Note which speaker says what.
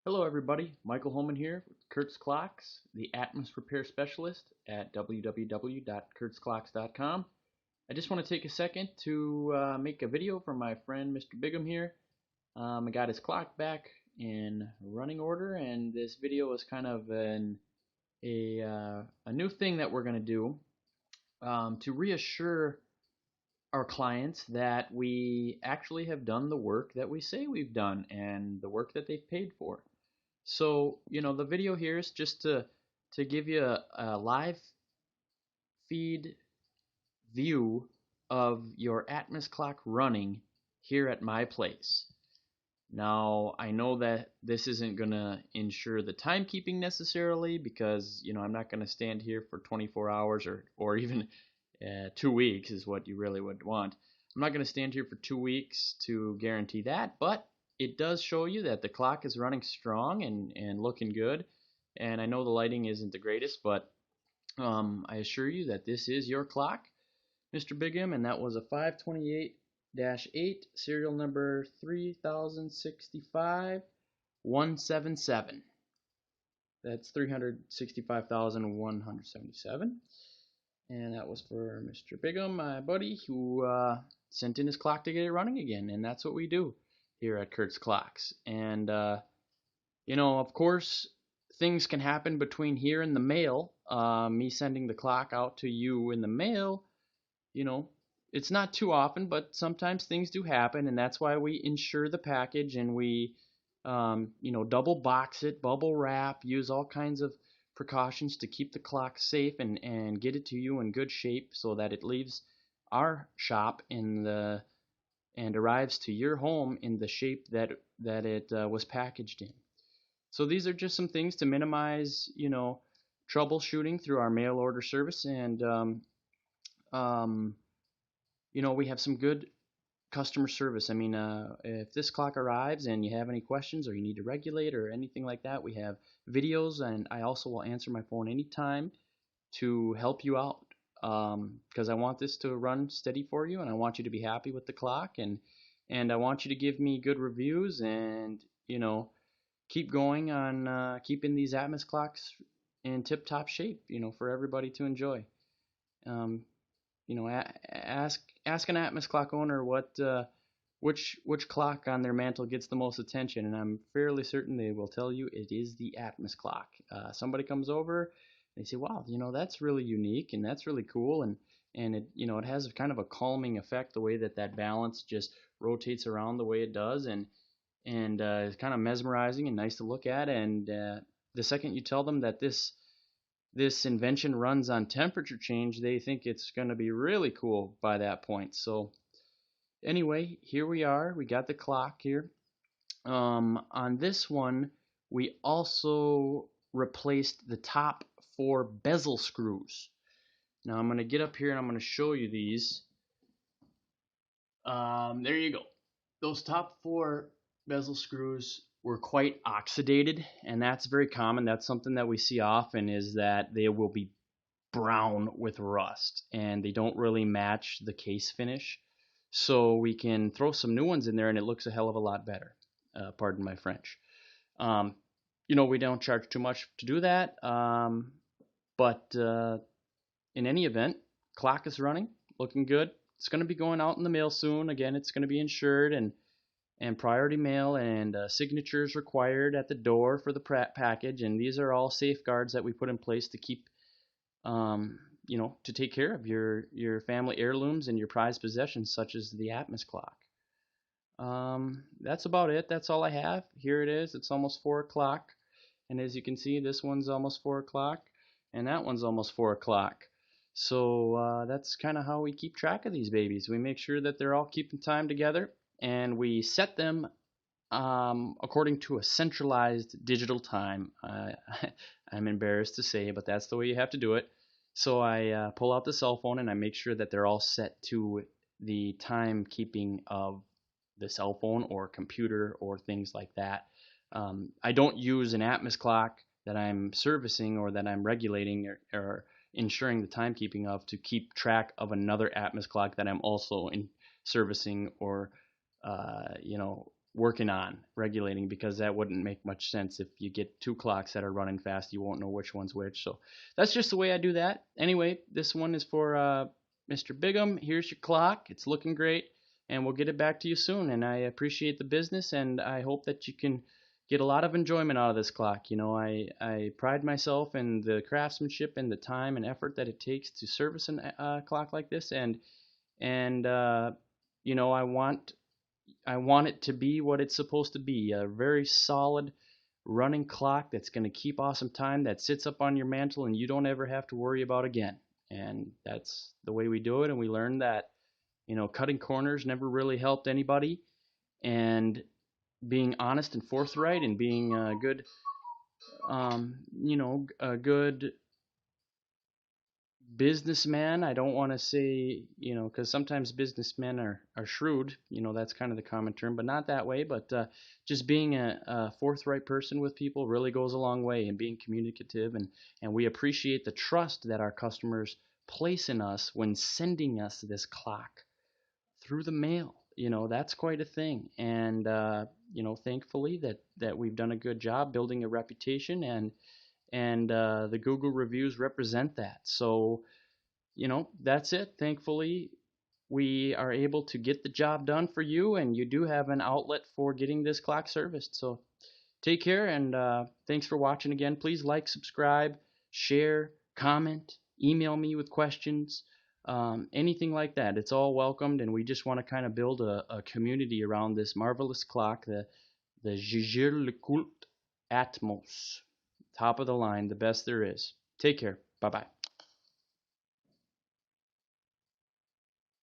Speaker 1: Hello everybody, Michael Holman here with Curt's Clocks, the Atmos repair specialist at www.curtsclocks.com. I just want to take a second to make a video for my friend Mr. Bigham here. I got his clock back in running order, and this video is kind of a new thing that we're going to do to reassure our clients that we actually have done the work that we say we've done and the work that they've paid for. So, the video here is just to give you a live feed view of your Atmos clock running here at my place. Now, I know that this isn't going to ensure the timekeeping necessarily because, I'm not going to stand here for 24 hours or even 2 weeks is what you really would want. I'm not going to stand here for 2 weeks to guarantee that, but it does show you that the clock is running strong and looking good. And I know the lighting isn't the greatest, but I assure you that this is your clock, Mr. Bigham, and that was a 528-8, serial number 3065-177. That's 365,177. And that was for Mr. Bigham, my buddy, who sent in his clock to get it running again. And that's what we do here at Curt's Clocks. And, of course, things can happen between here and the mail. Me sending the clock out to you in the mail, it's not too often, but sometimes things do happen. And that's why we insure the package and we, double box it, bubble wrap, use all kinds of precautions to keep the clock safe and get it to you in good shape so that it leaves our shop and arrives to your home in the shape that it was packaged in. So these are just some things to minimize, troubleshooting through our mail order service, and we have some good customer service. I mean, if this clock arrives and you have any questions or you need to regulate or anything like that, we have videos, and I also will answer my phone anytime to help you out. Because I want this to run steady for you, and I want you to be happy with the clock, and I want you to give me good reviews, and keep going on keeping these Atmos clocks in tip-top shape, for everybody to enjoy. Ask an Atmos clock owner which clock on their mantle gets the most attention, and I'm fairly certain they will tell you it is the Atmos clock. Somebody comes over, they say, wow, that's really unique and that's really cool, and it it has kind of a calming effect the way that balance just rotates around the way it does, and it's kind of mesmerizing and nice to look at. And the second you tell them that this invention runs on temperature change, they think it's going to be really cool by that point. So anyway, here we are. We got the clock here. On this one, we also replaced the top 4 bezel screws. Now I'm going to get up here and I'm going to show you these. There you go. Those top 4 bezel screws were quite oxidated, and that's very common. That's something that we see often, is that they will be brown with rust and they don't really match the case finish. So we can throw some new ones in there and it looks a hell of a lot better. Pardon my French. We don't charge too much to do that, but in any event, clock is running, looking good. It's going to be going out in the mail soon. Again, it's going to be insured and priority mail, and signatures required at the door for the package. And these are all safeguards that we put in place to keep, to take care of your family heirlooms and your prized possessions, such as the Atmos clock. That's about it. That's all I have. Here it is. It's almost 4 o'clock. And as you can see, this one's almost 4 o'clock, and that one's almost 4 o'clock. So that's kind of how we keep track of these babies. We make sure that they're all keeping time together, and we set them according to a centralized digital time. I'm embarrassed to say, but that's the way you have to do it. So I pull out the cell phone and I make sure that they're all set to the timekeeping of the cell phone or computer or things like that. I don't use an Atmos clock that I'm servicing or that I'm regulating or ensuring the timekeeping of to keep track of another Atmos clock that I'm also servicing or working on regulating, because that wouldn't make much sense. If you get two clocks that are running fast, you won't know which one's which. So that's just the way I do that. Anyway, this one is for Mr. Bigham. Here's your clock. It's looking great, and we'll get it back to you soon. And I appreciate the business, and I hope that you can get a lot of enjoyment out of this clock. I pride myself in the craftsmanship and the time and effort that it takes to service a clock like this, and I want it to be what it's supposed to be, a very solid running clock that's going to keep awesome time, that sits up on your mantle and you don't ever have to worry about again. And that's the way we do it. And we learned that, cutting corners never really helped anybody. And being honest and forthright and being a good, a good businessman. I don't want to say, because sometimes businessmen are shrewd, that's kind of the common term, but not that way. But just being a forthright person with people really goes a long way, and being communicative. And we appreciate the trust that our customers place in us when sending us this clock through the mail. That's quite a thing. And, thankfully that we've done a good job building a reputation, and the Google reviews represent that. So, that's it. Thankfully, we are able to get the job done for you, and you do have an outlet for getting this clock serviced. So take care, and thanks for watching again. Please like, subscribe, share, comment, email me with questions, anything like that. It's all welcomed, and we just want to kind of build a community around this marvelous clock, the Jaeger-LeCoultre Atmos. Top of the line, the best there is. Take care. Bye-bye.